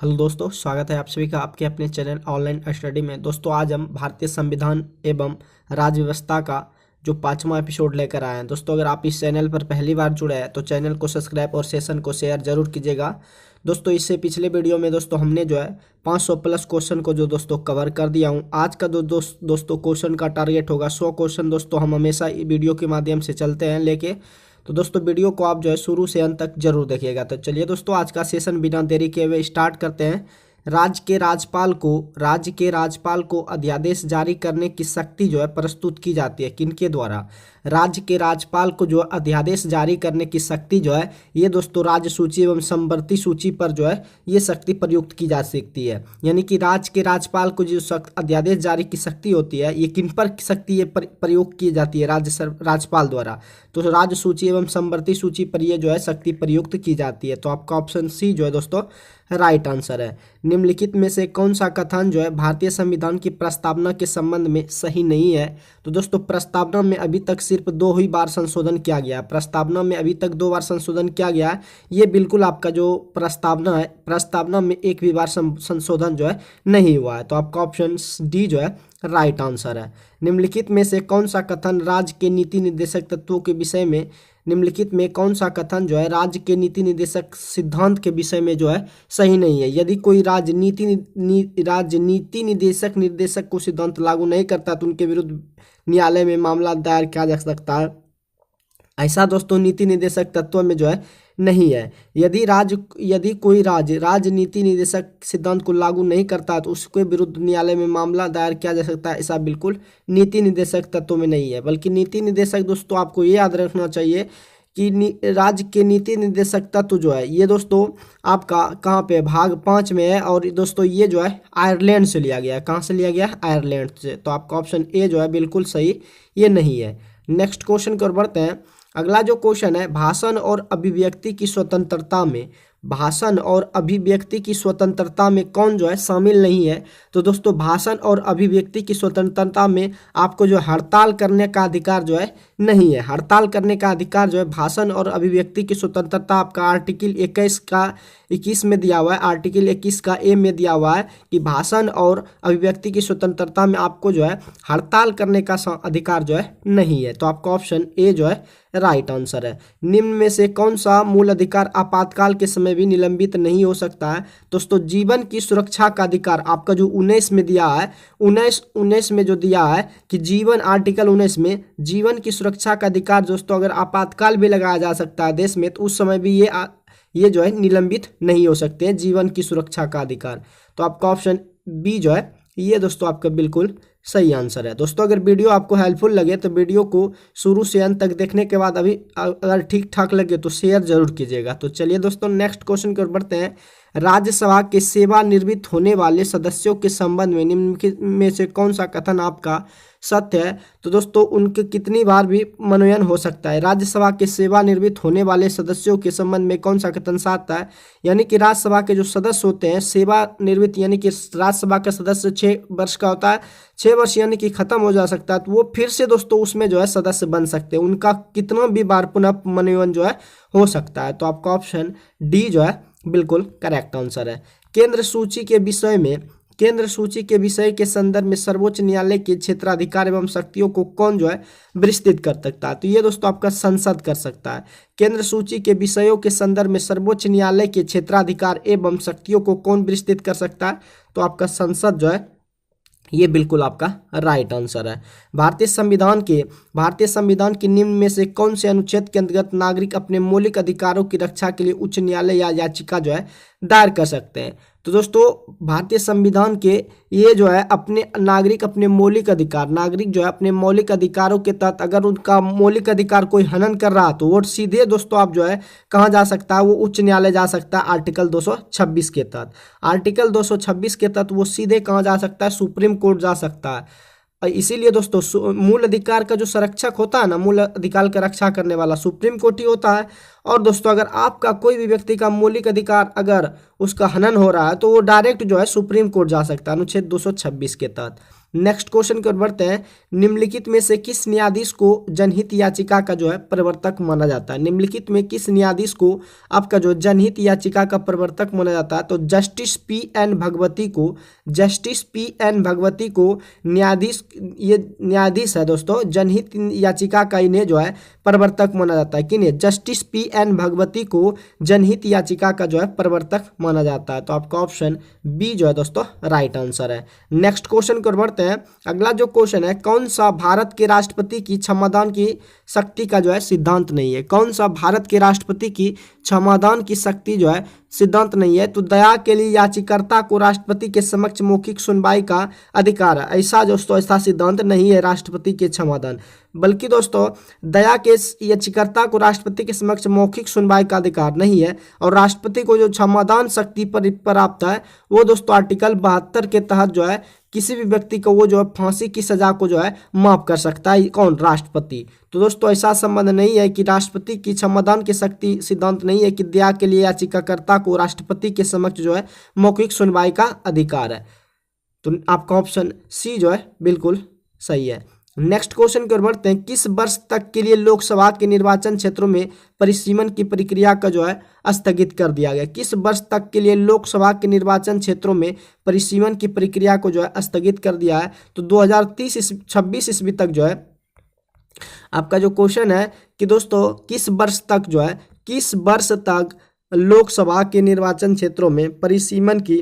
Hello दोस्तों, स्वागत है आप सभी का आपके अपने चैनल ऑनलाइन स्टडी में। दोस्तों आज हम भारतीय संविधान एवं राज्य व्यवस्था का जो 5वां एपिसोड लेकर आए हैं। दोस्तों अगर आप इस चैनल पर पहली बार जुड़े हैं तो चैनल को सब्सक्राइब और सेशन को शेयर जरूर कीजिएगा। दोस्तों इससे पिछले वीडियो में दोस्तों हमने जो है 500 प्लस क्वेश्चन को जो दोस्तों कवर कर दिया हूँ। आज का दोस्तों क्वेश्चन का टारगेट होगा 100 क्वेश्चन। दोस्तों हम हमेशा वीडियो के माध्यम से चलते हैं लेके, तो दोस्तों वीडियो को आप जो है शुरू से अंत तक जरूर देखिएगा। तो चलिए दोस्तों आज का सेशन बिना देरी किए हुए स्टार्ट करते हैं। राज्य के राज्यपाल को अध्यादेश जारी करने की शक्ति जो है प्रस्तुत की जाती है किनके द्वारा? राज्य के राज्यपाल को जो अध्यादेश जारी करने की शक्ति जो है ये दोस्तों राज्य सूची एवं समवर्ती सूची पर जो है ये शक्ति प्रयुक्त की जा सकती है। यानी कि राज्य के राज्यपाल को जो अध्यादेश जारी की शक्ति होती है ये किन पर शक्ति ये प्रयोग की जाती है? राज्यपाल द्वारा। तो राज्य सूची एवं समवर्ती सूची पर ये जो है शक्ति प्रयुक्त की जाती है। तो आपका ऑप्शन सी जो है दोस्तों राइट आंसर है। निम्नलिखित में से कौन सा कथन जो है भारतीय संविधान की प्रस्तावना के संबंध में सही नहीं है? तो दोस्तों प्रस्तावना में अभी तक सिर्फ 2 ही बार संशोधन किया गया है। प्रस्तावना में अभी तक 2 बार संशोधन किया गया है। ये बिल्कुल आपका जो प्रस्तावना है, प्रस्तावना में एक भी बार संशोधन जो है नहीं हुआ है। तो आपका ऑप्शन डी जो है राइट आंसर है। निम्नलिखित में से कौन सा कथन राज्य के नीति निर्देशक तत्वों के विषय में निम्नलिखित में कौन सा कथन जो है राज्य के नीति निर्देशक सिद्धांत के विषय में जो है सही नहीं है? यदि कोई राजनीति निर्देशक को सिद्धांत लागू नहीं करता तो उनके विरुद्ध न्यायालय में मामला दायर किया जा सकता है। ऐसा दोस्तों नीति निर्देशक तत्व में जो है नहीं है। यदि कोई राजनीति निर्देशक सिद्धांत को लागू नहीं करता तो उसके विरुद्ध न्यायालय में मामला दायर किया जा सकता है। ऐसा बिल्कुल नीति निर्देशक तत्व में नहीं है। बल्कि नीति निर्देशक दोस्तों आपको ये याद रखना चाहिए कि राज्य के नीति निर्देशक तत्व जो है ये दोस्तों आपका कहाँ पे भाग 5 में है। और दोस्तों ये जो है आयरलैंड से लिया गया है। कहाँ से लिया गया है? आयरलैंड से। तो आपका ऑप्शन ए जो है बिल्कुल सही ये नहीं है। नेक्स्ट क्वेश्चन की ओर बढ़ते हैं। अगला जो क्वेश्चन है, भाषण और अभिव्यक्ति की स्वतंत्रता में कौन जो है शामिल नहीं है? तो दोस्तों भाषण और अभिव्यक्ति की स्वतंत्रता में आपको जो हड़ताल करने का अधिकार जो है नहीं है। हड़ताल करने का अधिकार जो है भाषण और अभिव्यक्ति की स्वतंत्रता आपका आर्टिकल 21 में दिया हुआ है। आर्टिकल 21 का ए में दिया हुआ है कि भाषण और अभिव्यक्ति की स्वतंत्रता में आपको जो है हड़ताल करने का अधिकार जो है नहीं है। तो आपका ऑप्शन ए जो है राइट आंसर है। निम्न में से कौन सा मूल अधिकार आपातकाल के समय भी निलंबित नहीं हो सकता है? दोस्तों जीवन की सुरक्षा का अधिकार आपका जो 19 में दिया है, 19 में जो दिया है कि जीवन, आर्टिकल 19 में जीवन की सुरक्षा का अधिकार दोस्तों अगर आपातकाल भी लगाया जा सकता है देश में तो उस समय भी ये जो है निलंबित नहीं हो सकते हैं, जीवन की सुरक्षा का अधिकार। तो आपका ऑप्शन बी जो है ये दोस्तों आपका बिल्कुल सही आंसर है। दोस्तों अगर वीडियो आपको हेल्पफुल लगे तो वीडियो को शुरू से अंत तक देखने के बाद अभी अगर ठीक ठाक लगे तो शेयर जरूर कीजिएगा। तो चलिए दोस्तों नेक्स्ट क्वेश्चन की ओर बढ़ते हैं। राज्यसभा के सेवानिवृत्त होने वाले सदस्यों के संबंध में निम्न में से कौन सा कथन आपका सत्य है? तो दोस्तों उनके कितनी बार भी मनोनयन हो सकता है? राज्यसभा के सेवानिवृत्त होने वाले सदस्यों के संबंध में कौन सा कथन सत्य है? यानी कि राज्यसभा के जो सदस्य होते हैं सेवानिवृत्त, यानी कि राज्यसभा का सदस्य 6 वर्ष का होता है, 6 वर्ष यानी कि खत्म हो जा सकता है तो वो फिर से दोस्तों उसमें जो है सदस्य बन सकते हैं। उनका कितना भी बार पुनः मनोनयन जो है हो सकता है। तो आपका ऑप्शन डी जो है बिल्कुल करेक्ट आंसर है। केंद्र सूची के विषय के संदर्भ में सर्वोच्च न्यायालय के क्षेत्राधिकार एवं शक्तियों को कौन जो है विस्तृत कर सकता है? तो ये दोस्तों आपका संसद कर सकता है। केंद्र सूची के विषयों के संदर्भ में सर्वोच्च न्यायालय के क्षेत्राधिकार एवं शक्तियों को कौन विस्तृत कर सकता है? तो आपका संसद जो है ये बिल्कुल आपका राइट आंसर है। भारतीय संविधान के निम्न में से कौन से अनुच्छेद के अंतर्गत नागरिक अपने मौलिक अधिकारों की रक्षा के लिए उच्च न्यायालय या याचिका जो है दायर कर सकते हैं? तो दोस्तों भारतीय संविधान के ये जो है नागरिक जो है अपने मौलिक अधिकारों के तहत अगर उनका मौलिक अधिकार कोई हनन कर रहा तो वो सीधे दोस्तों आप जो है कहाँ जा सकता है? वो उच्च न्यायालय जा सकता है आर्टिकल 226 के तहत। आर्टिकल 226 के तहत वो सीधे कहाँ जा सकता है? सुप्रीम कोर्ट जा सकता है। इसीलिए दोस्तों मूल अधिकार का जो संरक्षक होता है ना, मूल अधिकार का रक्षा करने वाला सुप्रीम कोर्ट ही होता है। और दोस्तों अगर आपका कोई भी व्यक्ति का मौलिक अधिकार अगर उसका हनन हो रहा है तो वो डायरेक्ट जो है सुप्रीम कोर्ट जा सकता है अनुच्छेद 226 के तहत। नेक्स्ट क्वेश्चन की ओर बढ़ते हैं। निम्नलिखित में से किस न्यायाधीश को जनहित याचिका का जो है प्रवर्तक माना जाता है? निम्नलिखित में किस न्यायाधीश को आपका जो जनहित याचिका का प्रवर्तक माना जाता है? तो जस्टिस पी.एन. भगवती को, जस्टिस पी.एन. भगवती को न्यायाधीश, ये न्यायाधीश है दोस्तों, जनहित याचिका का इन्हें जो है प्रवर्तक माना जाता है। किन्हें? Justice PN. भगवती को जनहित याचिका का जो है प्रवर्तक माना जाता है। तो आपका ऑप्शन बी जो है दोस्तों राइट आंसर है। नेक्स्ट क्वेश्चन को बढ़ते हैं। अगला जो क्वेश्चन है, कौन सा भारत के राष्ट्रपति की क्षमादान की शक्ति का जो है सिद्धांत नहीं है? कौन सा भारत के राष्ट्रपति की क्षमादान की शक्ति जो है सिद्धांत नहीं है? तो दया के लिए याचिकाकर्ता को राष्ट्रपति के समक्ष मौखिक सुनवाई का अधिकार है। ऐसा दोस्तों ऐसा सिद्धांत नहीं है राष्ट्रपति के क्षमादान, बल्कि दोस्तों दया के याचिकाकर्ता को राष्ट्रपति के समक्ष मौखिक सुनवाई का अधिकार नहीं है। और राष्ट्रपति को जो क्षमादान शक्ति पर प्राप्त है वो दोस्तों आर्टिकल 72 के तहत जो है किसी भी व्यक्ति को वो जो है फांसी की सजा को जो है माफ कर सकता है। कौन? राष्ट्रपति। तो दोस्तों ऐसा संबंध नहीं है कि राष्ट्रपति की क्षमादान की शक्ति सिद्धांत नहीं है कि दया के लिए याचिकाकर्ता को राष्ट्रपति के समक्ष जो है मौखिक सुनवाई का अधिकार है। तो आपका ऑप्शन सी जो है बिल्कुल सही है। नेक्स्ट क्वेश्चन की ओर बढ़ते हैं। किस वर्ष तक के लिए लोकसभा के निर्वाचन क्षेत्रों में परिसीमन की प्रक्रिया का जो है स्थगित कर दिया गया? किस वर्ष तक के लिए लोकसभा के निर्वाचन क्षेत्रों में परिसीमन की प्रक्रिया को जो है स्थगित कर दिया है? तो 2026 ईस्वी तक जो है आपका जो क्वेश्चन है कि दोस्तों किस वर्ष तक जो है, किस वर्ष तक लोकसभा के निर्वाचन क्षेत्रों में परिसीमन की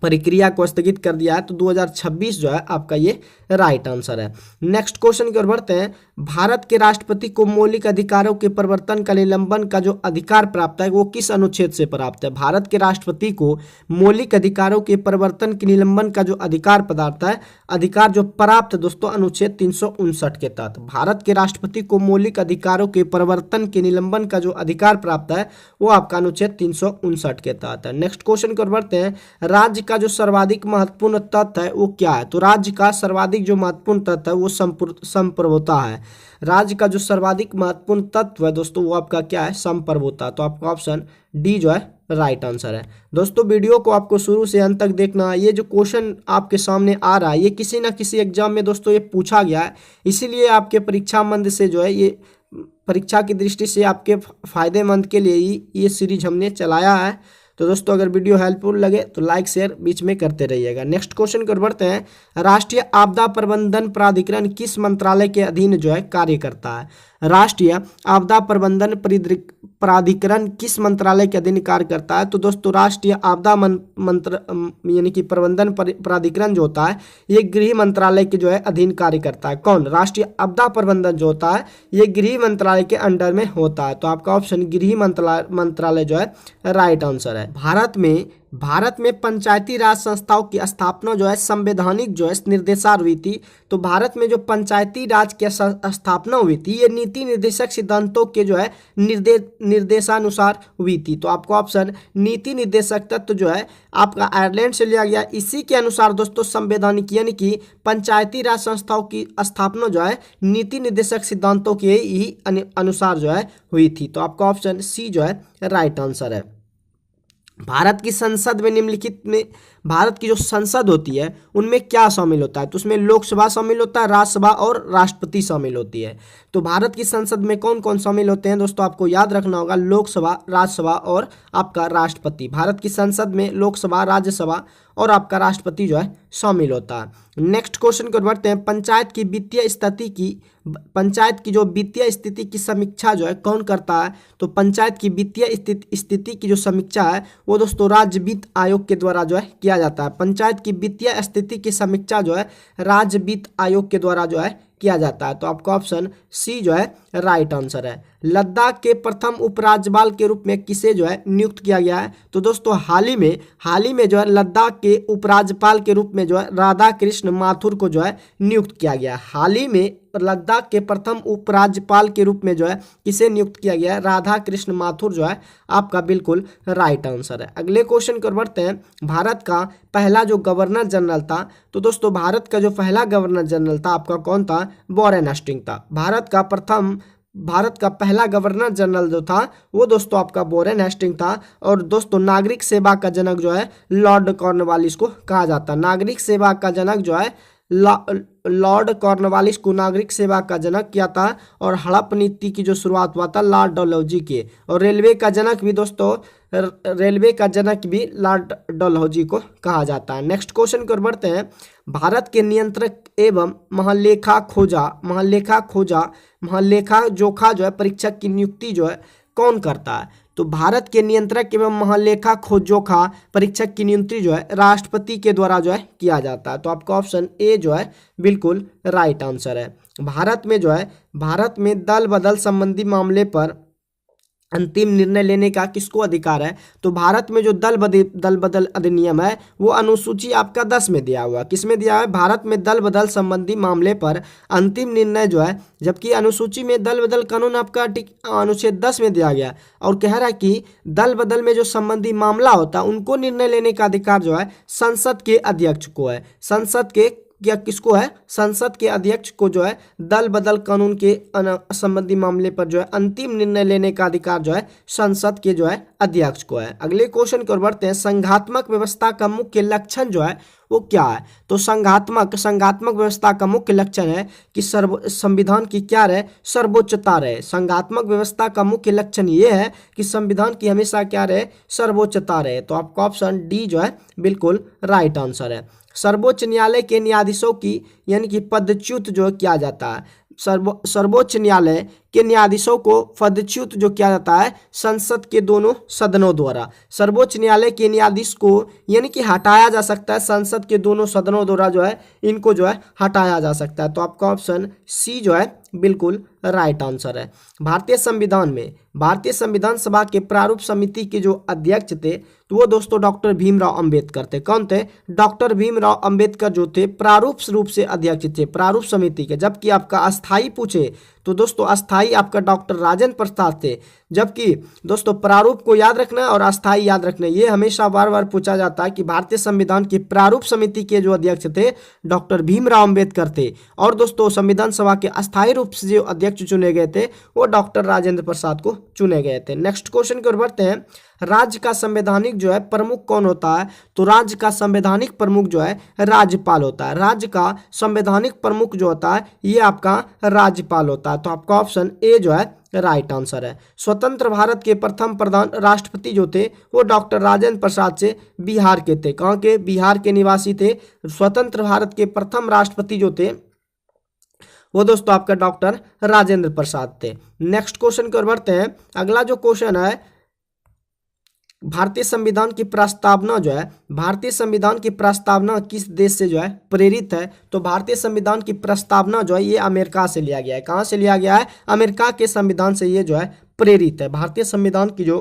प्रक्रिया को स्थगित कर दिया है? तो 2026 जो है आपका ये राइट आंसर है। नेक्स्ट क्वेश्चन की ओर बढ़ते हैं। भारत के राष्ट्रपति को मौलिक अधिकारों के प्रवर्तन का निलंबन का जो अधिकार प्राप्त है वो किस अनुच्छेद से प्राप्त है? भारत के राष्ट्रपति को मौलिक अधिकारों के प्रवर्तन के निलंबन का जो अधिकार पदार्थ है, अधिकार जो प्राप्त दोस्तों अनुच्छेद 359 के तहत। भारत के राष्ट्रपति को मौलिक अधिकारों के प्रवर्तन के निलंबन का जो अधिकार प्राप्त है वो आपका अनुच्छेद 359 के तहत है। नेक्स्ट क्वेश्चन की ओर बढ़ते हैं। राज्य का जो सर्वाधिक महत्वपूर्ण तत्व है वो क्या है? तो राज्य का सर्वाधिक जो महत्वपूर्ण तत्व है वो संप्रभुता है। राज्य का जो सर्वाधिक महत्वपूर्ण तत्व है दोस्तों वो आपका क्या है? संप्रभुता। तो आपका ऑप्शन डी जो है राइट आंसर है। दोस्तों वीडियो को आपको शुरू से अंत तक देखना है। ये जो क्वेश्चन आपके सामने आ रहा है ये किसी ना किसी एग्जाम में दोस्तों ये पूछा गया है, इसीलिए आपके परीक्षा मंद से जो है ये परीक्षा की दृष्टि से आपके फायदेमंद के लिए ही ये सीरीज हमने चलाया है। तो दोस्तों अगर वीडियो हेल्पफुल लगे तो लाइक शेयर बीच में करते रहिएगा। नेक्स्ट क्वेश्चन की ओर बढ़ते हैं। राष्ट्रीय आपदा प्रबंधन प्राधिकरण किस मंत्रालय के अधीन जो है कार्य करता है? राष्ट्रीय आपदा प्रबंधन प्राधिकरण किस मंत्रालय के अधीन कार्य करता है? तो दोस्तों राष्ट्रीय आपदा यानी कि प्रबंधन प्राधिकरण जो होता है ये गृह मंत्रालय के जो है अधीन कार्य करता है। कौन? राष्ट्रीय आपदा प्रबंधन जो होता है ये गृह मंत्रालय के अंडर में होता है। तो आपका ऑप्शन गृह मंत्रालय जो है राइट आंसर है। भारत में पंचायती राज संस्थाओं की स्थापना जो है संवैधानिक जो है निर्देशार हुई थी। तो भारत में जो पंचायती राज की स्थापना हुई थी ये नीति निर्देशक सिद्धांतों के जो है निर्देशानुसार हुई थी। तो आपका ऑप्शन नीति निर्देशक तत्व जो है आपका आयरलैंड से लिया गया। इसी के अनुसार दोस्तों संवैधानिक यानी कि पंचायती राज संस्थाओं की स्थापना जो है नीति निर्देशक सिद्धांतों के ही अनुसार जो है हुई थी। तो आपका ऑप्शन सी जो है राइट आंसर है। भारत की संसद में निम्नलिखित में भारत की जो संसद होती है उनमें क्या शामिल होता है? तो उसमें लोकसभा शामिल होता है, राज्यसभा और राष्ट्रपति शामिल होती है। तो भारत की संसद में कौन कौन शामिल होते हैं दोस्तों? आपको याद रखना होगा लोकसभा, राज्यसभा और आपका राष्ट्रपति। भारत की संसद में लोकसभा, राज्यसभा और आपका राष्ट्रपति जो है शामिल होता है। नेक्स्ट क्वेश्चन को बढ़ते हैं। पंचायत की जो वित्तीय स्थिति की समीक्षा जो है कौन करता है? तो पंचायत की वित्तीय स्थिति की जो समीक्षा है वो दोस्तों राज्य वित्त आयोग के द्वारा जो है किया जाता है। पंचायत की वित्तीय स्थिति की समीक्षा जो है राज्य वित्त आयोग के द्वारा जो है किया जाता है। तो आपका ऑप्शन सी जो है राइट आंसर है। लद्दाख के प्रथम उपराज्यपाल के रूप में किसे जो है नियुक्त किया गया है? तो दोस्तों हाल ही में जो है लद्दाख के उपराज्यपाल के रूप में जो है राधा कृष्ण माथुर को जो है नियुक्त किया गया। हाल ही में लद्दाख के प्रथम उपराज्यपाल के रूप में जो है किसे नियुक्त किया गया है? राधा कृष्ण माथुर जो है आपका बिल्कुल राइट आंसर है। अगले क्वेश्चन की ओर बढ़ते हैं। भारत का पहला जो गवर्नर जनरल था, तो दोस्तों भारत का जो पहला गवर्नर जनरल था आपका कौन था? वॉरेन हेस्टिंग था। भारत का प्रथम भारत का पहला गवर्नर जनरल जो था वो दोस्तों आपका वॉरेन हेस्टिंग था। और दोस्तों नागरिक सेवा का जनक जो है लॉर्ड कॉर्नवालिस को कहा जाता है। नागरिक सेवा का जनक जो है लॉर्ड कॉर्नवालिस को नागरिक सेवा का जनक किया था। और हड़प नीति की जो शुरुआत हुआ था लॉर्ड डलहौजी के। और रेलवे का जनक भी दोस्तों रेलवे का जनक भी लॉर्ड डलहौजी को कहा जाता है। नेक्स्ट क्वेश्चन की ओर बढ़ते हैं। भारत के नियंत्रक एवं महालेखा जोखा जो है परीक्षक की नियुक्ति जो है कौन करता है? तो भारत के नियंत्रक एवं महालेखा जोखा परीक्षक की नियुक्ति जो है राष्ट्रपति के द्वारा जो है किया जाता है। तो आपका ऑप्शन ए जो है बिल्कुल राइट आंसर है। भारत में दल बदल संबंधी मामले पर अंतिम निर्णय लेने का किसको अधिकार है? तो भारत में जो दल बदल अधिनियम है वो अनुसूची आपका 10 में दिया हुआ है। किसमें दिया है? भारत में दल बदल संबंधी मामले पर अंतिम निर्णय जो है, जबकि अनुसूची में दल बदल कानून आपका अनुच्छेद 10 में दिया गया और कह रहा है कि दल बदल में जो संबंधी मामला होता है उनको निर्णय लेने का अधिकार जो है संसद के अध्यक्ष को है। संसद के क्या किसको है? संसद के अध्यक्ष को जो है दल बदल कानून के संबंधी मामले पर जो है अंतिम निर्णय लेने का अधिकार जो है संसद के जो है अध्यक्ष को है। अगले क्वेश्चन की ओर बढ़ते हैं। संघात्मक व्यवस्था का मुख्य लक्षण जो है वो क्या है? तो संघात्मक व्यवस्था का मुख्य लक्षण है कि संविधान की क्या रहे? सर्वोच्चता रहे। संघात्मक व्यवस्था का मुख्य लक्षण ये है कि संविधान की हमेशा क्या रहे? सर्वोच्चता रहे। तो आपका ऑप्शन डी जो है बिल्कुल राइट आंसर है। सर्वोच्च न्यायालय के न्यायाधीशों की यानी कि पदच्युत जो किया जाता है। सर्वोच्च न्यायालय के न्यायाधीशों को पदच्युत जो किया जाता है संसद के दोनों सदनों द्वारा। सर्वोच्च न्यायालय के न्यायाधीश को यानी कि हटाया जा सकता है संसद के दोनों सदनों द्वारा जो है इनको जो है हटाया जा सकता है। तो आपका ऑप्शन सी जो है बिल्कुल राइट आंसर है। भारतीय संविधान सभा के प्रारूप समिति के जो अध्यक्ष थे तो वो दोस्तों डॉक्टर भीमराव अंबेडकर थे। कौन थे? डॉक्टर भीमराव अंबेडकर जो थे प्रारूप रूप से अध्यक्ष थे प्रारूप समिति के। जबकि आपका अस्थाई पूछे तो दोस्तों अस्थाई आपका डॉक्टर राजेंद्र प्रसाद थे। जबकि दोस्तों प्रारूप को याद रखना और अस्थाई याद रखना, ये हमेशा बार बार पूछा जाता है कि भारतीय संविधान की प्रारूप समिति के जो अध्यक्ष थे डॉक्टर भीमराव अंबेडकर थे और दोस्तों संविधान सभा के अस्थाई रूप से जो अध्यक्ष चुने गए थे वो डॉक्टर राजेंद्र प्रसाद को चुने गए थे। नेक्स्ट क्वेश्चन की ओर बढ़ते हैं। राज्य का संवैधानिक जो है प्रमुख कौन होता है? तो राज्य का संवैधानिक प्रमुख जो है राज्यपाल होता है। राज्य का संवैधानिक प्रमुख जो होता है ये आपका राज्यपाल होता है। तो आपका ऑप्शन ए जो है राइट आंसर है। स्वतंत्र भारत के प्रथम प्रधान राष्ट्रपति जो थे वो डॉक्टर राजेंद्र प्रसाद से बिहार के थे। कहाँ के? बिहार के निवासी थे। स्वतंत्र भारत के प्रथम राष्ट्रपति जो थे वो दोस्तों आपका डॉक्टर राजेंद्र प्रसाद थे। नेक्स्ट क्वेश्चन की ओर बढ़ते हैं। अगला जो क्वेश्चन है भारतीय संविधान की प्रस्तावना जो है, भारतीय संविधान की प्रस्तावना किस देश से जो है प्रेरित है? तो भारतीय संविधान की प्रस्तावना जो है ये अमेरिका से लिया गया है। कहाँ से लिया गया है? अमेरिका के संविधान से ये जो है प्रेरित है। भारतीय संविधान की जो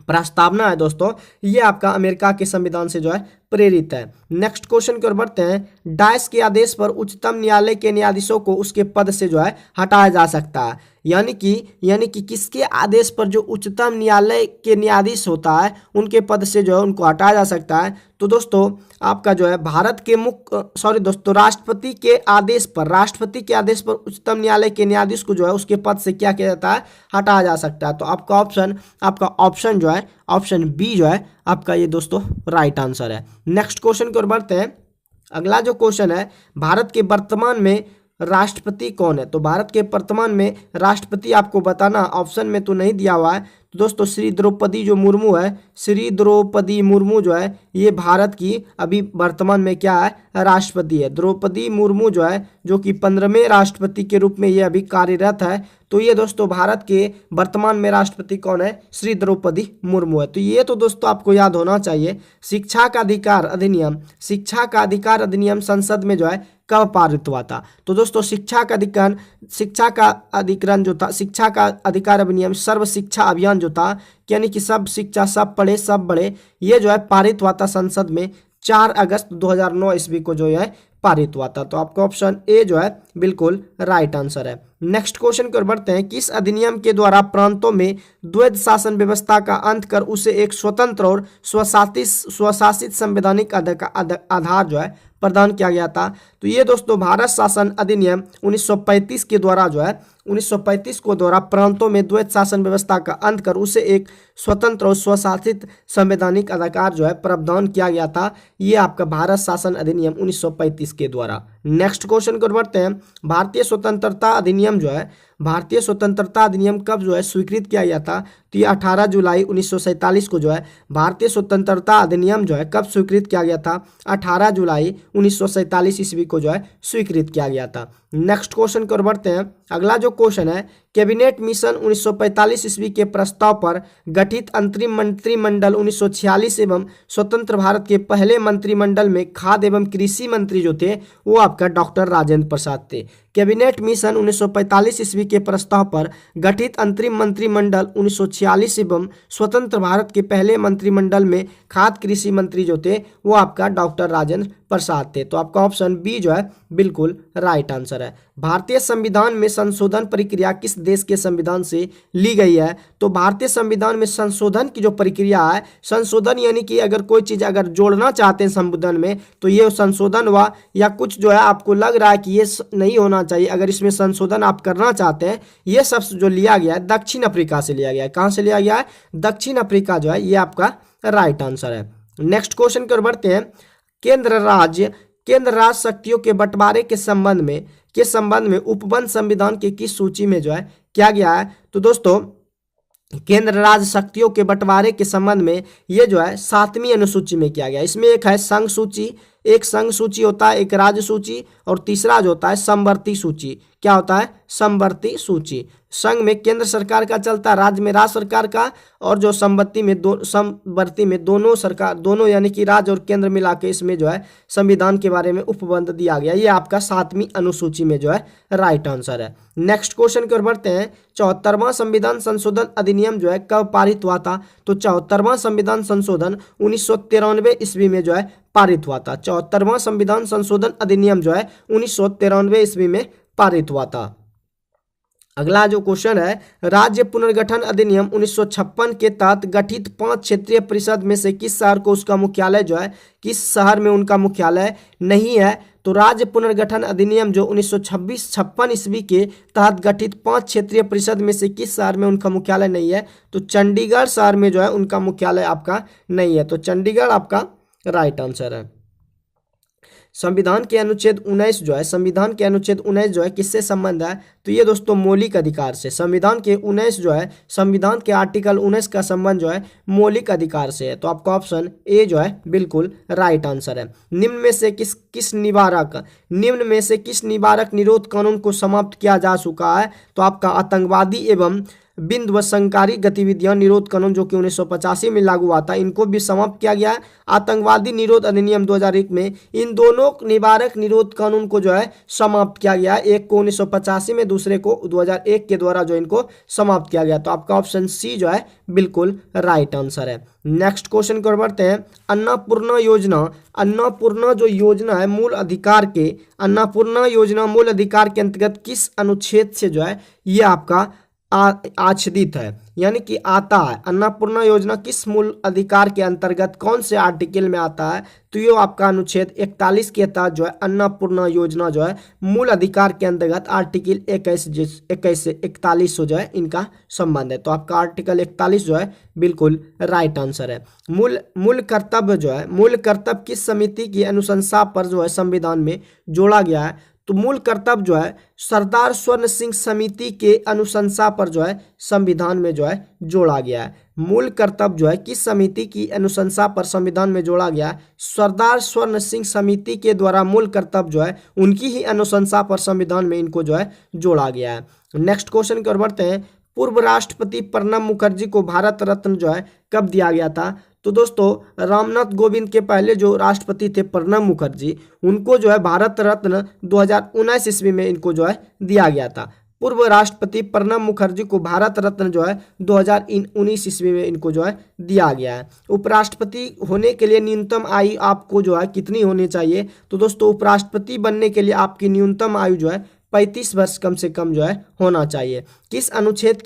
प्रस्तावना है दोस्तों ये आपका अमेरिका के संविधान से जो है प्रेरित है। नेक्स्ट क्वेश्चन की ओर बढ़ते हैं। डाइस के आदेश पर उच्चतम न्यायालय के न्यायाधीशों को उसके पद से जो है हटाया जा सकता है। यानी कि किसके आदेश पर जो उच्चतम न्यायालय के न्यायाधीश होता है उनके पद से जो है उनको हटाया जा सकता है? तो दोस्तों आपका जो है राष्ट्रपति के आदेश पर उच्चतम न्यायालय के न्यायाधीश को जो है उसके पद से क्या किया जाता है? हटाया जा सकता है। तो आपका ऑप्शन जो है ऑप्शन बी जो है आपका ये दोस्तों राइट आंसर है। नेक्स्ट क्वेश्चन की ओर बढ़ते हैं। अगला जो क्वेश्चन है भारत के वर्तमान में राष्ट्रपति कौन है? तो भारत के वर्तमान में राष्ट्रपति आपको बताना, ऑप्शन में तो नहीं दिया हुआ है। तो दोस्तों श्री द्रौपदी जो मुर्मू है, श्री द्रौपदी मुर्मू जो है ये भारत की अभी वर्तमान में क्या है? राष्ट्रपति है। द्रौपदी मुर्मू जो है जो कि 15वें राष्ट्रपति के रूप में ये अभी कार्यरत है। तो ये दोस्तों भारत के वर्तमान में राष्ट्रपति कौन है? श्री द्रौपदी मुर्मू है। तो ये तो दोस्तों आपको याद होना चाहिए। शिक्षा का अधिकार अधिनियम संसद में जो है कब पारित हुआ था? तो दोस्तों शिक्षा का अधिकार अधिनियम सर्व शिक्षा अभियान जो था, यानी कि सब शिक्षा सब पढ़े सब बढ़े, ये जो है पारित हुआ था संसद में 4 अगस्त 2009 ईस्वी को जो है पारित हुआ था। तो आपका ऑप्शन ए जो है बिल्कुल राइट आंसर है। नेक्स्ट क्वेश्चन की ओर बढ़ते हैं। किस अधिनियम के द्वारा प्रांतों में द्वैध शासन व्यवस्था का अंत कर उसे एक स्वतंत्र और स्वशासित संवैधानिक आधार जो है प्रदान किया गया था? तो ये दोस्तों भारत शासन अधिनियम 1935 के द्वारा जो है 1935 को द्वारा प्रांतों में द्वैध शासन व्यवस्था का अंत कर उसे एक स्वतंत्र और स्वशासित संवैधानिक अधिकार जो है प्रदान किया गया था। ये आपका भारत शासन अधिनियम 1935 के द्वारा। नेक्स्ट क्वेश्चन को बढ़ते हैं। भारतीय स्वतंत्रता अधिनियम जो है भारतीय स्वतंत्रता अधिनियम कब जो है स्वीकृत किया गया था? तो ये 18 जुलाई 1947 को जो है भारतीय स्वतंत्रता अधिनियम जो है कब स्वीकृत किया गया था? 18 जुलाई 1947 ईस्वी को जो है स्वीकृत किया गया था। नेक्स्ट क्वेश्चन की ओर बढ़ते हैं। अगला जो क्वेश्चन है, कैबिनेट मिशन 1945 ईस्वी के प्रस्ताव पर गठित अंतरिम मंत्रिमंडल 1946 एवं स्वतंत्र भारत के पहले मंत्रिमंडल में खाद्य एवं कृषि मंत्री जो थे वो आपका डॉक्टर राजेंद्र प्रसाद थे। कैबिनेट मिशन 1945 ईस्वी के प्रस्ताव पर गठित अंतरिम मंत्रिमंडल 1946 एवं स्वतंत्र भारत के पहले मंत्रिमंडल में खाद्य कृषि मंत्री जो थे वो आपका डॉक्टर राजेंद्र प्रसाद थे। तो आपका ऑप्शन बी जो है बिल्कुल राइट आंसर है। भारतीय संविधान में संशोधन प्रक्रिया किस देश के संविधान से ली गई है? तो भारतीय संविधान में संशोधन की जो प्रक्रिया है, संशोधन यानी कि अगर कोई चीज़ अगर जोड़ना चाहते हैं संविधान में तो ये संशोधन हुआ, या कुछ जो है आपको लग रहा है कि ये नहीं होना चाहिए, अगर इसमें संशोधन आप करना चाहते हैं, ये सब जो लिया गया है दक्षिण अफ्रीका से लिया गया है। कहाँ से लिया गया है? दक्षिण अफ्रीका जो है ये आपका राइट आंसर है। नेक्स्ट क्वेश्चन की ओर बढ़ते हैं। केंद्र राज्य शक्तियों के बंटवारे के संबंध में उपबंध संविधान के किस सूची में जो है किया गया है? तो दोस्तों केंद्र राज्य शक्तियों के बंटवारे के संबंध में ये जो है 7वीं अनुसूची में किया गया। इसमें एक है संघ सूची, एक संघ सूची होता है, एक राज्य सूची, और तीसरा जो होता है समवर्ती सूची। क्या होता है? समवर्ती सूची। संघ में केंद्र सरकार का चलता है, राज्य में राज्य सरकार का, और जो समवर्ती में दोनों सरकार, दोनों यानी कि राज्य और केंद्र मिला के इसमें जो है संविधान के बारे में उपबंध दिया गया। ये आपका 7वीं अनुसूची में जो है राइट आंसर है। नेक्स्ट क्वेश्चन की ओर बढ़ते हैं। 74वां संविधान संशोधन अधिनियम जो है कब पारित हुआ था? तो 74वां संविधान संशोधन 1993 ईस्वी में जो है पारित हुआ था। 74वां संविधान संशोधन अधिनियम जो है 1993 ईस्वी में पारित हुआ था। अगला जो क्वेश्चन है, राज्य पुनर्गठन अधिनियम 1956 के तहत गठित 5 क्षेत्रीय परिषद में से किस शहर को उसका मुख्यालय जो है, किस शहर में उनका मुख्यालय नहीं है? तो राज्य पुनर्गठन अधिनियम जो 1956 ईस्वी के तहत गठित 5 क्षेत्रीय परिषद में से किस शहर में उनका मुख्यालय नहीं है? तो चंडीगढ़ शहर में जो है उनका मुख्यालय आपका नहीं है। तो चंडीगढ़ आपका राइट आंसर है। संविधान के अनुच्छेद 19 जो है किससे संबंध है? तो ये दोस्तों मौलिक अधिकार से। संविधान के 19 जो है, संविधान के आर्टिकल 19 का संबंध जो है मौलिक अधिकार से है। तो आपका ऑप्शन ए जो है बिल्कुल राइट आंसर है। निम्न में से किस निवारक निरोध कानून को समाप्त किया जा चुका है? तो आपका आतंकवादी एवं विध्वंसकारी गतिविधियां निरोध कानून जो कि 1985 में लागू हुआ था, इनको भी समाप्त किया गया है। आतंकवादी निरोध अधिनियम 2001 में इन दोनों निवारक निरोध कानून को जो है समाप्त किया गया, एक को 1985 में, दूसरे को 2001 के द्वारा जो इनको समाप्त किया गया। तो आपका ऑप्शन सी जो है बिल्कुल राइट आंसर है। नेक्स्ट क्वेश्चन को बढ़ते हैं। अन्नपूर्णा योजना जो योजना है मूल अधिकार के अंतर्गत किस अनुच्छेद से जो है ये आपका आच्छादित है, यानी कि आता है? अन्नपूर्णा योजना किस मूल अधिकार के अंतर्गत कौन से आर्टिकल में आता है? तो ये आपका अनुच्छेद 41 के तहत जो है अन्नपूर्णा योजना जो है मूल अधिकार के अंतर्गत आर्टिकल 21 से 41 जो है इनका संबंध है। तो आपका आर्टिकल 41 जो है बिल्कुल राइट आंसर है। मूल कर्तव्य किस समिति की अनुशंसा पर जो है संविधान में जोड़ा गया है? तो मूल कर्तव्य जो है सरदार स्वर्ण सिंह समिति के अनुशंसा पर जो है संविधान में जो है जोड़ा गया है। मूल कर्तव्य जो है किस समिति की अनुशंसा पर संविधान में जोड़ा गया है? सरदार स्वर्ण सिंह समिति के द्वारा मूल कर्तव्य जो है उनकी ही अनुशंसा पर संविधान में इनको जो है जोड़ा गया है। नेक्स्ट क्वेश्चन की ओर बढ़ते हैं। पूर्व राष्ट्रपति प्रणब मुखर्जी को भारत रत्न जो है कब दिया गया था? तो दोस्तों रामनाथ कोविंद के पहले जो राष्ट्रपति थे प्रणब मुखर्जी, उनको जो है भारत रत्न 2019 ईस्वी में इनको जो है दिया गया था। पूर्व राष्ट्रपति प्रणब मुखर्जी को भारत रत्न जो है 2019 ईस्वी में इनको जो है दिया गया है। उपराष्ट्रपति होने के लिए न्यूनतम आयु आपको जो है कितनी होनी चाहिए? तो दोस्तों उपराष्ट्रपति बनने के लिए आपकी न्यूनतम आयु जो है 35 वर्ष कम से कम जो है होना चाहिए। किस अनुच्छेद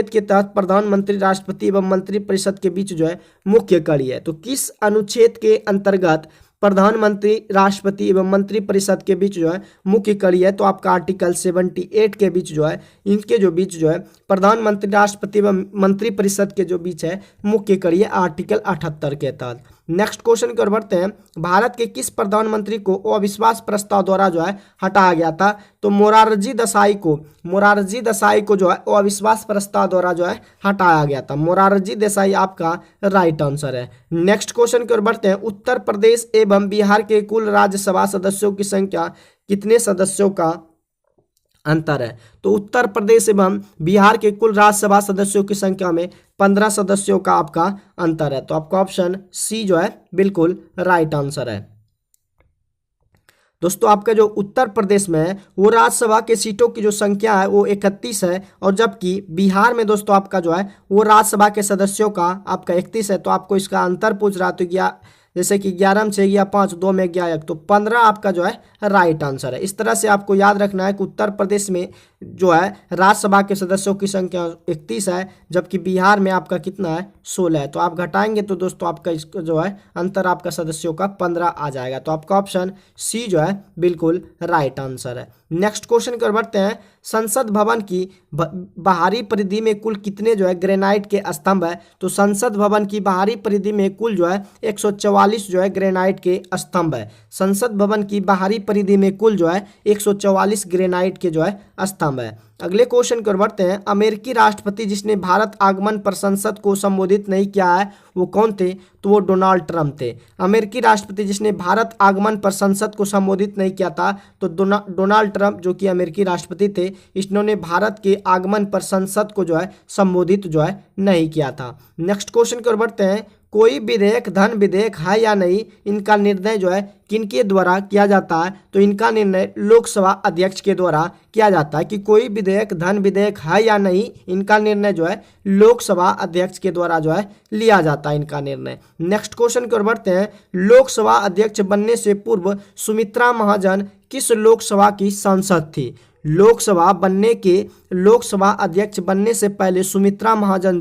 के तहत प्रधानमंत्री, राष्ट्रपति एवं मंत्रिपरिषद के बीच जो है मुख्य कड़ी है? तो किस अनुच्छेद के अंतर्गत प्रधानमंत्री, राष्ट्रपति एवं मंत्रिपरिषद के बीच जो है मुख्य कड़ी है? तो आपका आर्टिकल 78 के बीच जो है, इनके जो बीच जो है प्रधानमंत्री, राष्ट्रपति एवं मंत्रिपरिषद के जो बीच है मुख्य कड़ी है आर्टिकल 78 के तहत। नेक्स्ट क्वेश्चन की ओर बढ़ते हैं। भारत के किस प्रधानमंत्री को अविश्वास प्रस्ताव द्वारा जो है हटाया गया था? तो मोरारजी देसाई को जो है अविश्वास प्रस्ताव द्वारा जो है हटाया गया था। मोरारजी देसाई आपका राइट आंसर है। नेक्स्ट क्वेश्चन की ओर बढ़ते हैं। उत्तर प्रदेश एवं बिहार के कुल राज्यसभा सदस्यों की संख्या कितने सदस्यों का अंतर है? तो उत्तर प्रदेश एवं बिहार के कुल राज्यसभा सदस्यों की संख्या में 15 सदस्यों का आपका अंतर है। तो आपका ऑप्शन सी जो है बिल्कुल राइट आंसर है। दोस्तों आपका जो उत्तर प्रदेश में है वो राज्यसभा के सीटों की जो संख्या है वो 31 है, और जबकि बिहार में दोस्तों आपका जो है वो राज्यसभा के सदस्यों का आपका 31 है। तो आपको इसका अंतर पूछ रहा, तो क्या जैसे कि 11 में 6 गया 5, 2 में गया 1, तो 15 आपका जो है राइट आंसर है। इस तरह से आपको याद रखना है कि उत्तर प्रदेश में जो है राज्यसभा के सदस्यों की संख्या 31 है, जबकि बिहार में आपका कितना है 16 है। तो आप घटाएंगे तो दोस्तों आपका इसका जो है अंतर आपका सदस्यों का 15 आ जाएगा। तो आपका ऑप्शन सी जो है बिल्कुल राइट आंसर है। नेक्स्ट क्वेश्चन कर बढ़ते हैं। संसद भवन की बाहरी परिधि में कुल कितने जो है ग्रेनाइट के स्तंभ है? तो संसद भवन की बाहरी परिधि में कुल जो है 144 जो है ग्रेनाइट के स्तंभ है। संसद भवन की बाहरी परिधि में कुल जो है 144 ग्रेनाइट के जो है स्तंभ है। अगले क्वेश्चन की ओर बढ़ते हैं। अमेरिकी राष्ट्रपति जिसने भारत आगमन पर संसद को संबोधित नहीं किया है वो कौन थे? तो वो डोनाल्ड ट्रंप थे। अमेरिकी राष्ट्रपति जिसने भारत आगमन पर संसद को संबोधित नहीं किया था तो डोनाल्ड ट्रंप जो कि अमेरिकी राष्ट्रपति थे, इन्होंने भारत के आगमन पर संसद को जो है संबोधित जो है नहीं किया था। नेक्स्ट क्वेश्चन की ओर बढ़ते हैं। कोई विधेयक धन विधेयक है या नहीं, इनका निर्णय जो है किनके द्वारा किया जाता है? तो इनका निर्णय लोकसभा अध्यक्ष के द्वारा किया जाता है। कि कोई विधेयक धन विधेयक है या नहीं, इनका निर्णय जो है लोकसभा अध्यक्ष के द्वारा जो है लिया जाता है इनका निर्णय। नेक्स्ट क्वेश्चन की ओर बढ़ते हैं। लोकसभा अध्यक्ष बनने से पूर्व सुमित्रा महाजन किस लोकसभा की सांसद थी? लोकसभा अध्यक्ष बनने से पहले सुमित्रा महाजन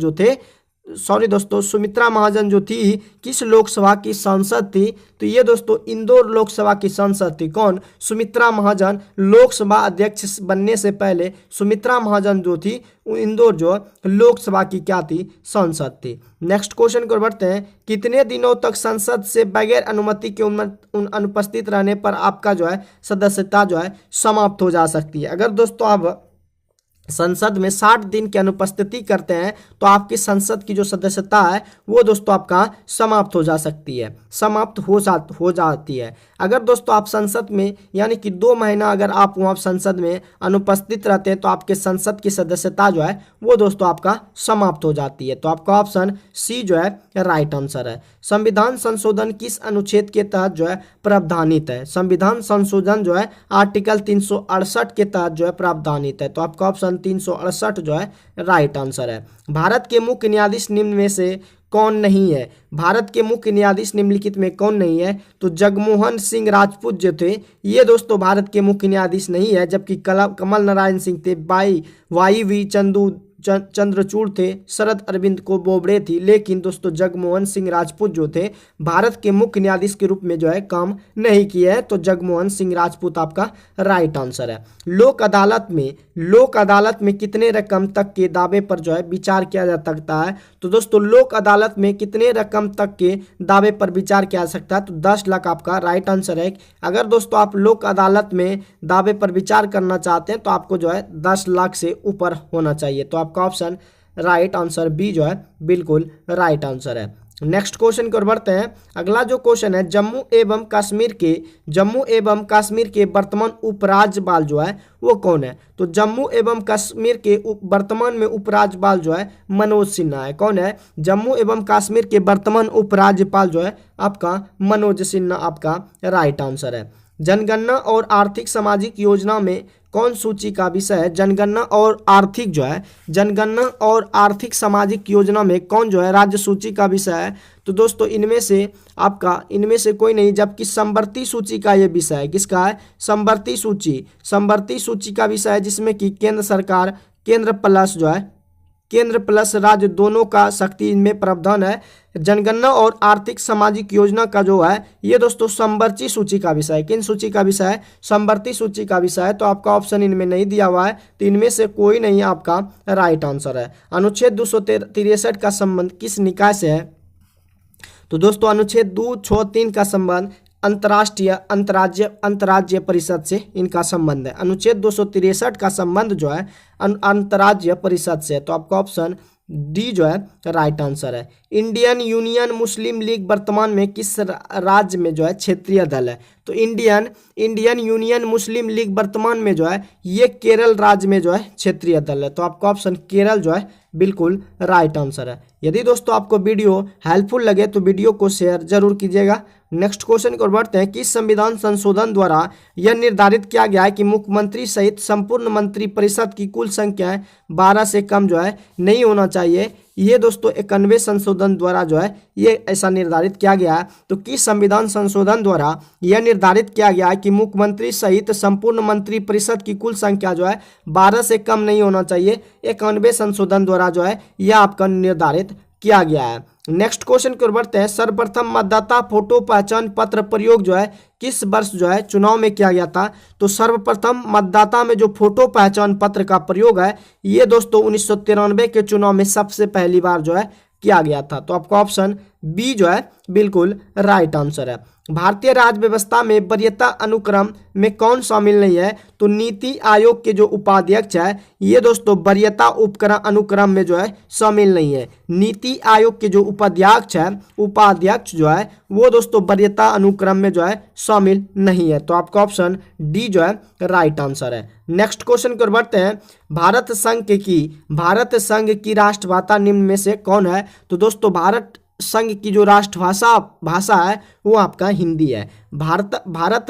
जो थी किस लोकसभा की सांसद थी? तो ये दोस्तों इंदौर लोकसभा की सांसद थी। कौन? सुमित्रा महाजन। लोकसभा अध्यक्ष बनने से पहले सुमित्रा महाजन जो थी वो इंदौर जो लोकसभा की क्या थी? सांसद थी। नेक्स्ट क्वेश्चन को बढ़ते हैं। कितने दिनों तक संसद से बगैर अनुमति के अनुपस्थित रहने पर आपका जो है सदस्यता जो है समाप्त हो जा सकती है? अगर दोस्तों आप संसद में 60 दिन की अनुपस्थिति करते हैं तो आपकी संसद की जो सदस्यता है वो दोस्तों आपका समाप्त हो जा सकती है, समाप्त हो जाती है। अगर दोस्तों आप संसद में यानी कि 2 महीना अगर आप वहाँ संसद में अनुपस्थित रहते हैं तो आपके संसद की सदस्यता जो है वो दोस्तों आपका समाप्त हो जाती है। तो आपका ऑप्शन सी जो है राइट आंसर है। संविधान संशोधन किस अनुच्छेद के तहत जो है प्रावधानित है? संविधान संशोधन जो है आर्टिकल 368 के तहत जो है प्रावधानित है। तो आपका ऑप्शन 368 जो है राइट आंसर है। भारत के मुख्य न्यायाधीश निम्न में से कौन नहीं है? भारत के मुख्य न्यायाधीश निम्नलिखित में कौन नहीं है? तो जगमोहन सिंह राजपूत जो थे ये दोस्तों भारत के मुख्य न्यायाधीश नहीं है, जबकि कमल नारायण सिंह थे, वाई वी चंद्रचूड़ थे, शरद अरविंद को बोबड़े थी। लेकिन दोस्तों जगमोहन सिंह राजपूत जो थे भारत के मुख्य न्यायाधीश के रूप में जो है काम नहीं किए हैं। तो जगमोहन सिंह राजपूत आपका राइट आंसर है। लोक अदालत में कितने रकम तक के दावे पर जो है विचार किया जा सकता है? तो दोस्तों लोक अदालत में कितने रकम तक के दावे पर विचार किया जा सकता है? तो 10 लाख आपका राइट आंसर है। अगर दोस्तों आप लोक अदालत में दावे पर विचार करना चाहते हैं तो आपको जो है 10 लाख से ऊपर होना चाहिए। तो आपका ऑप्शन राइट आंसर बी जो है बिल्कुल राइट आंसर है। नेक्स्ट क्वेश्चन की ओर बढ़ते हैं। अगला जो क्वेश्चन है जम्मू एवं कश्मीर के वर्तमान उपराज्यपाल जो है वो कौन है? तो जम्मू एवं कश्मीर के वर्तमान में उपराज्यपाल जो है मनोज सिन्हा है। कौन है? जम्मू एवं कश्मीर के वर्तमान उपराज्यपाल जो है आपका मनोज सिन्हा आपका राइट आंसर है। जनगणना और आर्थिक सामाजिक योजना में कौन सूची का विषय है? जनगणना और आर्थिक जो है, जनगणना और आर्थिक सामाजिक योजना में कौन जो है राज्य सूची का विषय है? तो दोस्तों इनमें से आपका, इनमें से कोई नहीं, जबकि समवर्ती सूची का ये विषय है। किसका है? समवर्ती सूची, समवर्ती सूची का विषय है, जिसमें कि केंद्र सरकार, केंद्र प्लस जो है, केंद्र प्लस राज्य दोनों का शक्ति में प्रावधान है। जनगणना और आर्थिक सामाजिक योजना का जो है ये दोस्तों समवर्ती सूची का विषय है। किन सूची का विषय है? समवर्ती सूची का विषय है। तो आपका ऑप्शन इनमें नहीं दिया हुआ है, तो इनमें से कोई नहीं आपका राइट आंसर है। अनुच्छेद 263 का संबंध किस निकाय से है? तो दोस्तों अनुच्छेद 263 का संबंध अंतर्राष्ट्रीय अंतर्राज्य परिषद से इनका संबंध है। अनुच्छेद 263 का संबंध जो है अंतर्राज्य परिषद से है। तो आपका ऑप्शन डी जो है राइट आंसर है। इंडियन यूनियन मुस्लिम लीग वर्तमान में किस राज्य में जो है क्षेत्रीय दल है? तो इंडियन यूनियन मुस्लिम लीग वर्तमान में जो है ये केरल राज्य में जो है क्षेत्रीय दल है। तो आपका ऑप्शन केरल जो है बिल्कुल राइट आंसर है। यदि दोस्तों आपको वीडियो हेल्पफुल लगे तो वीडियो को शेयर जरूर कीजिएगा। नेक्स्ट क्वेश्चन को बढ़ते हैं। किस संविधान संशोधन द्वारा यह निर्धारित किया गया है कि मुख्यमंत्री सहित संपूर्ण मंत्री परिषद की कुल संख्या 12 से कम जो है नहीं होना चाहिए? ये दोस्तों 91वें संशोधन द्वारा जो है ये ऐसा निर्धारित किया गया है। तो किस संविधान संशोधन द्वारा यह निर्धारित किया गया है कि मुख्यमंत्री सहित संपूर्ण मंत्री परिषद की कुल संख्या जो है 12 से कम नहीं होना चाहिए? 91वें संशोधन द्वारा जो है यह आपका निर्धारित किया गया है। नेक्स्ट क्वेश्चन की ओर बढ़ते हैं। सर्वप्रथम मतदाता फोटो पहचान पत्र प्रयोग जो है किस वर्ष जो है चुनाव में किया गया था? तो सर्वप्रथम मतदाता में जो फोटो पहचान पत्र का प्रयोग है ये दोस्तों 1993 के चुनाव में सबसे पहली बार जो है किया गया था। तो आपका ऑप्शन बी जो है बिल्कुल राइट आंसर है। भारतीय राज्य व्यवस्था में वरीयता अनुक्रम में कौन शामिल नहीं है? तो नीति आयोग के जो उपाध्यक्ष है ये दोस्तों वरीयता उपक्रम अनुक्रम में जो है शामिल नहीं है। नीति आयोग के जो उपाध्यक्ष जो है वो दोस्तों वरीयता अनुक्रम में जो है शामिल नहीं है। तो आपका ऑप्शन डी जो है राइट आंसर है। नेक्स्ट क्वेश्चन को बढ़ते हैं। भारत संघ की राष्ट्रभाषा निम्न में से कौन है? तो दोस्तों भारत संघ की जो भाषा है वो आपका हिंदी है। भारत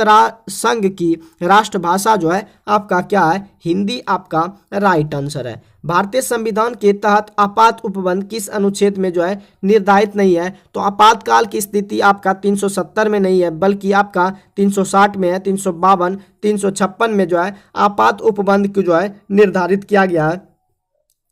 संघ की राष्ट्रभाषा जो है आपका क्या है? हिंदी आपका राइट आंसर है। भारतीय संविधान के तहत आपात उपबंध किस अनुच्छेद में जो है निर्धारित नहीं है? तो आपातकाल की स्थिति आपका 370 में नहीं है, बल्कि आपका 360 में है, 352, 356 में जो है आपात उपबंध को जो है निर्धारित किया गया है।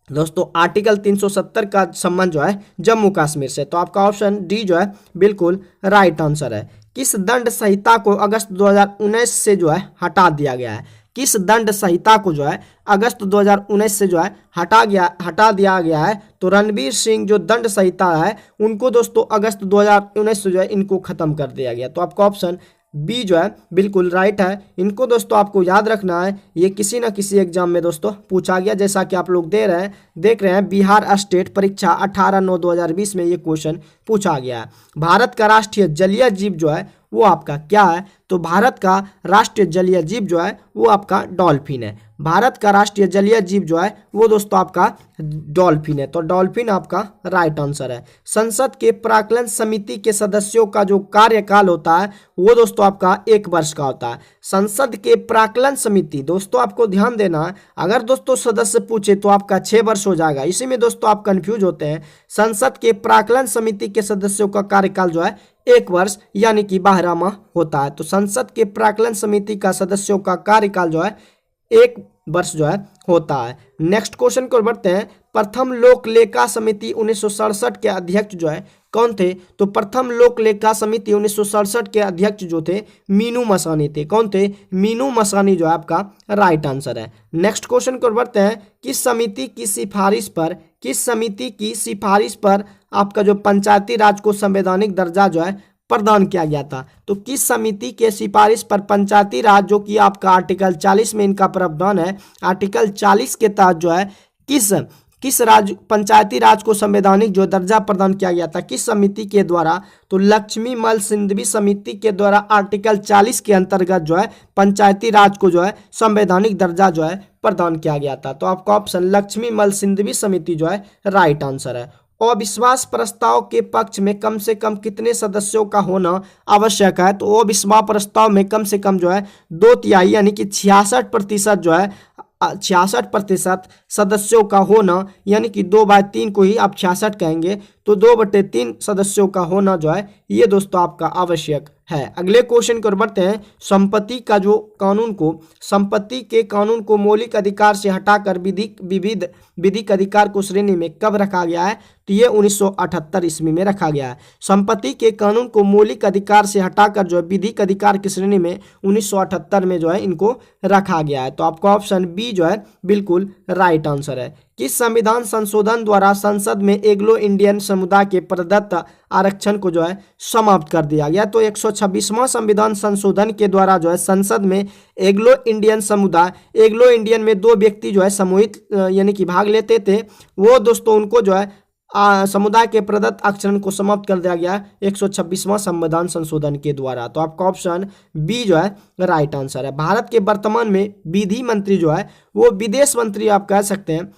दोस्तों आर्टिकल 370 का संबंध जो है जम्मू कश्मीर से। तो आपका ऑप्शन डी जो है बिल्कुल राइट आंसर है। किस दंड संहिता को अगस्त 2019 से जो है हटा दिया गया है? किस दंड संहिता को जो है अगस्त 2019 से जो है हटा दिया गया है? तो रणवीर सिंह जो दंड संहिता है उनको दोस्तों अगस्त 2019 से जो है इनको खत्म कर दिया गया। तो आपका ऑप्शन बी जो है बिल्कुल राइट है। इनको दोस्तों आपको याद रखना है, ये किसी ना किसी एग्जाम में दोस्तों पूछा गया, जैसा कि आप लोग देख रहे हैं बिहार स्टेट परीक्षा 18/9/2020 में ये क्वेश्चन पूछा गया है। भारत का राष्ट्रीय जलीय जीव जो है वो आपका क्या है? तो भारत का राष्ट्रीय जलीय जीव जो है वो आपका डॉल्फिन है। भारत का राष्ट्रीय जलीय जीव जो है वो दोस्तों आपका डॉल्फिन है। तो डॉल्फिन आपका राइट आंसर है। संसद के प्राक्कलन समिति के सदस्यों का जो कार्यकाल होता है वो दोस्तों आपका 1 वर्ष का होता है। संसद के प्राक्कलन समिति दोस्तों आपको ध्यान देना है, अगर दोस्तों सदस्य पूछे तो आपका 6 वर्ष हो जाएगा, इसी में दोस्तों आप कंफ्यूज होते हैं। संसद के प्राक्कलन समिति के सदस्यों का कार्यकाल जो है 1 वर्ष यानी कि 12 माह होता है। तो संसद के प्राक्कलन समिति का सदस्यों का कार्यकाल जो है 1 वर्ष जो है होता है। नेक्स्ट क्वेश्चन को बढ़ते हैं। प्रथम लोक लेखा समिति 1967 के अध्यक्ष जो है कौन थे? तो प्रथम लोक लेखा समिति 1967 के अध्यक्ष जो थे मीनू मसानी थे। कौन थे? मीनू मसानी जो है आपका राइट आंसर है। नेक्स्ट क्वेश्चन को बढ़ते हैं। किस समिति की सिफारिश पर आपका जो पंचायती राज को संवैधानिक दर्जा जो है प्रदान किया गया था? तो किस समिति के सिफारिश पर पंचायती राज, जो कि आपका आर्टिकल 40 में इनका प्रावधान है, आर्टिकल 40 के तहत जो है किस पंचायती राज को संवैधानिक जो दर्जा प्रदान किया गया था, किस समिति के द्वारा? तो लक्ष्मी मल सिंघवी समिति के द्वारा आर्टिकल 40 के अंतर्गत जो है पंचायती राज को जो है संवैधानिक दर्जा जो है प्रदान किया गया था। तो आपका ऑप्शन लक्ष्मी मल सिंघवी समिति जो है राइट आंसर है। अविश्वास प्रस्ताव के पक्ष में कम से कम कितने सदस्यों का होना आवश्यक है? तो अविश्वास प्रस्ताव में कम से कम जो है 2/3 यानी कि 66% जो है 66% सदस्यों का होना, यानी कि 2/3 को ही आप 66 कहेंगे, तो 2/3 सदस्यों का होना जो है ये दोस्तों आपका आवश्यक है। अगले क्वेश्चन की ओर बढ़ते हैं। संपत्ति के कानून को मौलिक अधिकार से हटाकर विधिक अधिकार को श्रेणी में कब रखा गया है? तो ये 1978 ईस्वी में रखा गया है। संपत्ति के कानून को मौलिक अधिकार से हटाकर जो है विधिक अधिकार की श्रेणी में 1978 में जो है इनको रखा गया है। तो आपका ऑप्शन बी जो है बिल्कुल राइट आंसर है। किस संविधान संशोधन द्वारा संसद में एंग्लो इंडियन समुदाय के प्रदत्त आरक्षण को जो है समाप्त कर दिया गया? तो 126वां संविधान संशोधन के द्वारा जो है संसद में एंग्लो इंडियन समुदाय, एंग्लो इंडियन में 2 व्यक्ति जो है समूहित यानी कि भाग लेते थे, वो दोस्तों उनको जो है समुदाय के प्रदत्त आरक्षण को समाप्त कर दिया गया 126वां संविधान संशोधन के द्वारा। तो आपका ऑप्शन बी जो है राइट आंसर है। भारत के वर्तमान में विधि मंत्री जो है वो विदेश मंत्री आप कह सकते हैं।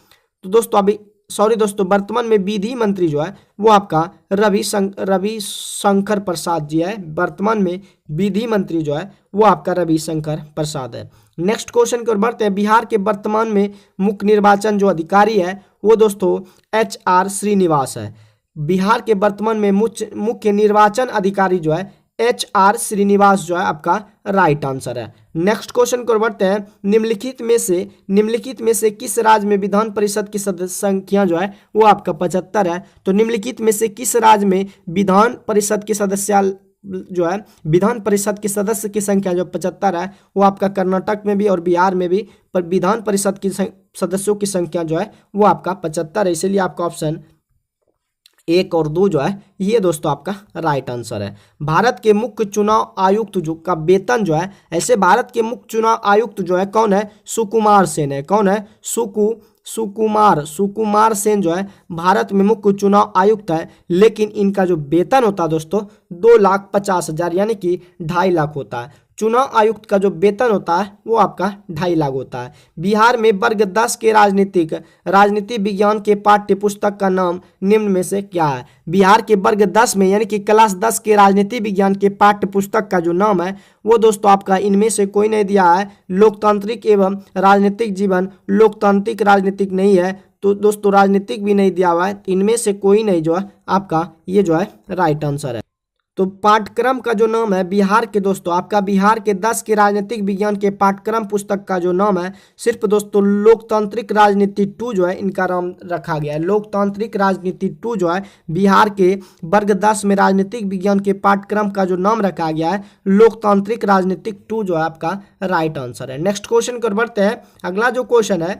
तो दोस्तों वर्तमान में विधि मंत्री जो है वो आपका रविशंकर प्रसाद जी है। वर्तमान में विधि मंत्री जो है वो आपका रविशंकर प्रसाद है। नेक्स्ट क्वेश्चन की ओर बढ़ते हैं। बिहार के वर्तमान में मुख्य निर्वाचन जो अधिकारी है वो दोस्तों HR श्रीनिवास है। बिहार के वर्तमान में मुख्य निर्वाचन अधिकारी जो है HR श्रीनिवास जो है आपका राइट आंसर है। नेक्स्ट क्वेश्चन को बढ़ते हैं। निम्नलिखित में से किस राज्य में विधान परिषद की सदस्य संख्या जो है वो आपका 75 है? तो निम्नलिखित में से किस राज्य में विधान परिषद की सदस्य की संख्या जो 75 है वो आपका कर्नाटक में भी और बिहार में भी, पर विधान परिषद की सदस्यों की संख्या जो है वो आपका 75 है। इसलिए आपका ऑप्शन 1 और 2 जो है ये दोस्तों आपका राइट आंसर है। भारत के मुख्य चुनाव आयुक्त जो का वेतन जो है, ऐसे भारत के मुख्य चुनाव आयुक्त जो है कौन है? सुकुमार सेन है। कौन है? सुकुमार सेन जो है भारत में मुख्य चुनाव आयुक्त है, लेकिन इनका जो वेतन होता है दोस्तों 2,50,000 यानी कि 2.5 लाख होता है। चुनाव आयुक्त का जो वेतन होता है वो आपका 2.5 लाख होता है। बिहार में वर्ग 10 के राजनीति विज्ञान के पाठ्य पुस्तक का नाम निम्न में से क्या है? बिहार के वर्ग 10 में यानी कि क्लास 10 के राजनीति विज्ञान के पाठ्य पुस्तक का जो नाम है वो दोस्तों आपका इनमें से कोई नहीं दिया है। लोकतांत्रिक एवं राजनीतिक जीवन, लोकतांत्रिक राजनीतिक नहीं है, तो दोस्तों राजनीतिक भी नहीं दिया हुआ है। इनमें से कोई नहीं जो है आपका ये जो है राइट आंसर है। तो पाठ्यक्रम का जो नाम है बिहार के दोस्तों आपका बिहार के 10 के राजनीतिक विज्ञान के पाठ्यक्रम पुस्तक का जो नाम है सिर्फ दोस्तों लोकतांत्रिक राजनीति 2 जो है इनका नाम रखा गया है। लोकतांत्रिक राजनीति 2 जो है बिहार के वर्ग 10 में राजनीतिक विज्ञान के पाठ्यक्रम का जो नाम रखा गया है लोकतांत्रिक राजनीतिक 2 जो है आपका राइट आंसर है। नेक्स्ट क्वेश्चन को बढ़ते हैं। अगला जो क्वेश्चन है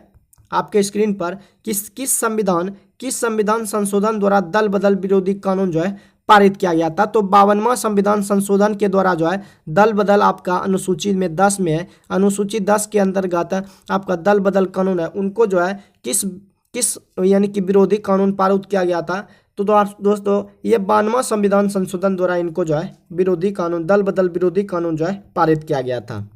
आपके स्क्रीन पर, किस संविधान संशोधन द्वारा दल बदल विरोधी कानून जो है पारित किया गया था? तो 52वां संविधान संशोधन के द्वारा जो है दल बदल आपका अनुसूची में 10 में है। अनुसूची 10 के अंतर्गत आपका दल बदल कानून है, उनको जो है किस यानी कि विरोधी कानून पारित किया गया था? तो दोस्तों ये 52वां संविधान संशोधन द्वारा इनको जो है विरोधी कानून, दल बदल विरोधी कानून जो है पारित किया गया था।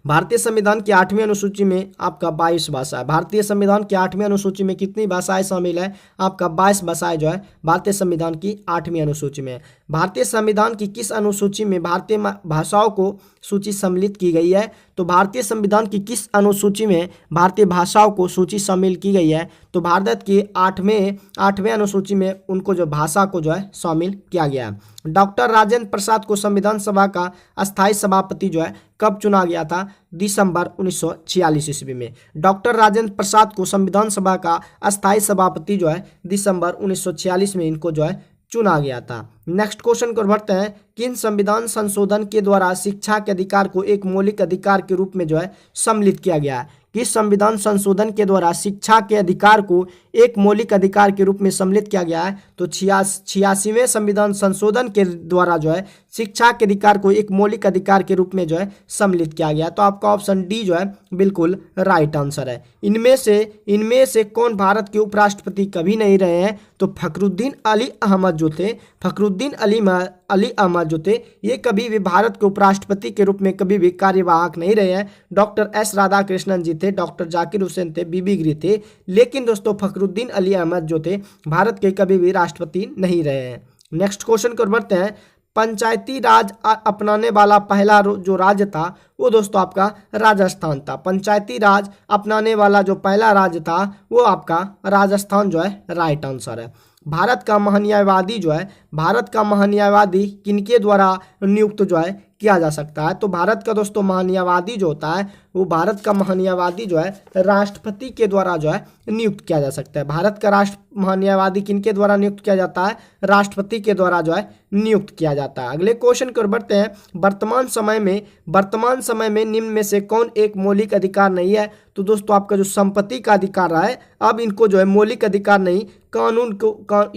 भारतीय संविधान की 8वीं अनुसूची में आपका 22 भाषा है। भारतीय संविधान की 8वीं अनुसूची में कितनी भाषाएं शामिल है? आपका 22 भाषाएं जो है भारतीय संविधान की 8वीं अनुसूची में। भारतीय संविधान की किस अनुसूची में भारतीय भाषाओं को सूची सम्मिलित की गई है? तो भारतीय संविधान की किस अनुसूची में भारतीय भाषाओं को सूची शामिल की गई है? तो भारत की 8वें अनुसूची में उनको जो भाषा को जो है शामिल किया गया है। डॉक्टर राजेंद्र प्रसाद को संविधान सभा का अस्थायी सभापति जो है कब चुना गया था? दिसंबर 1946 ईस्वी में। डॉक्टर राजेंद्र प्रसाद को संविधान सभा का अस्थायी सभापति जो है दिसंबर 1946 में इनको जो है चुना गया था। नेक्स्ट क्वेश्चन को बढ़ते हैं। किन संविधान संशोधन के द्वारा शिक्षा के अधिकार को एक मौलिक अधिकार के रूप में जो है सम्मिलित किया गया है? किस संविधान संशोधन के द्वारा शिक्षा के अधिकार को एक मौलिक अधिकार के रूप में सम्मिलित किया गया है? तो 86वें संविधान संशोधन के द्वारा जो है शिक्षा के अधिकार को एक मौलिक अधिकार के रूप में जो है सम्मिलित किया गया। तो आपका ऑप्शन डी जो है बिल्कुल राइट आंसर है। इनमें से कौन भारत के उपराष्ट्रपति कभी नहीं रहे हैं? तो फखरुद्दीन अली अहमद जो थे, फखरुद्दीन अली अहमद जो थे, ये कभी भी भारत के उपराष्ट्रपति के रूप में कभी भी कार्यवाहक नहीं रहे हैं। डॉक्टर एस राधाकृष्णन जी थे, डॉक्टर जाकिर हुसैन थे, बीबी गिरी थे, लेकिन दोस्तों फखरुद्दीन अली अहमद जो थे भारत के कभी भी राष्ट्रपति नहीं रहे हैं। नेक्स्ट क्वेश्चन को बढ़ते हैं। पंचायती राज अपनाने वाला पहला जो राज्य था वो दोस्तों आपका राजस्थान था। पंचायती राज अपनाने वाला जो पहला राज्य था वो आपका राजस्थान जो है राइट आंसर है। भारत का महान्यायवादी जो है, भारत का महान्यायवादी किनके द्वारा नियुक्त जो है किया जा सकता है? तो भारत का दोस्तों महान्यायवादी जो होता है वो भारत का महान्यायवादी जो है राष्ट्रपति के द्वारा जो है नियुक्त किया जा सकता है। भारत का महान्यायवादी किनके द्वारा नियुक्त किया जाता है? राष्ट्रपति के द्वारा जो है नियुक्त किया जाता है। अगले क्वेश्चन को बढ़ते हैं। वर्तमान समय में निम्न में से कौन एक मौलिक अधिकार नहीं है? तो दोस्तों आपका जो संपत्ति का अधिकार रहा है, अब इनको जो है मौलिक अधिकार नहीं,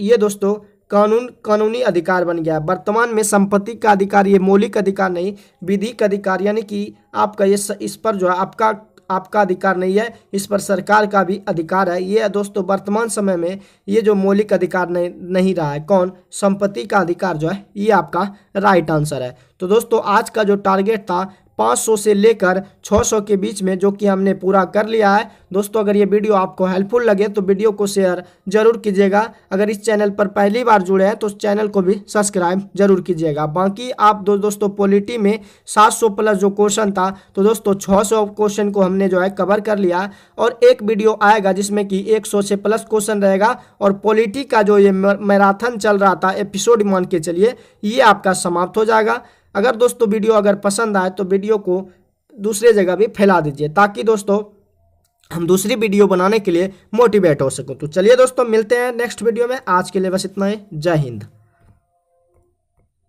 ये दोस्तों कानूनी अधिकार बन गया है। वर्तमान में संपत्ति का अधिकार ये मौलिक अधिकार नहीं, विधिक अधिकार, यानी कि आपका ये इस पर जो है आपका अधिकार नहीं है, इस पर सरकार का भी अधिकार है। ये दोस्तों वर्तमान समय में ये जो मौलिक अधिकार नहीं रहा है, कौन? संपत्ति का अधिकार जो है ये आपका राइट आंसर है। तो दोस्तों आज का जो टारगेट था 500 से लेकर 600 के बीच में, जो कि हमने पूरा कर लिया है। दोस्तों अगर ये वीडियो आपको हेल्पफुल लगे तो वीडियो को शेयर जरूर कीजिएगा। अगर इस चैनल पर पहली बार जुड़े हैं तो उस चैनल को भी सब्सक्राइब जरूर कीजिएगा। बाकी आप दोस्तों पॉलिटी में 700 प्लस जो क्वेश्चन था, तो दोस्तों 600 क्वेश्चन को हमने जो है कवर कर लिया, और एक वीडियो आएगा जिसमें कि 100 से प्लस क्वेश्चन रहेगा, और पॉलिटी का जो ये मैराथन चल रहा था एपिसोड मान के चलिए, ये आपका समाप्त हो जाएगा। अगर दोस्तों वीडियो अगर पसंद आए तो वीडियो को दूसरे जगह भी फैला दीजिए, ताकि दोस्तों हम दूसरी वीडियो बनाने के लिए मोटिवेट हो सको। तो चलिए दोस्तों मिलते हैं नेक्स्ट वीडियो में। आज के लिए बस इतना ही। जय हिंद।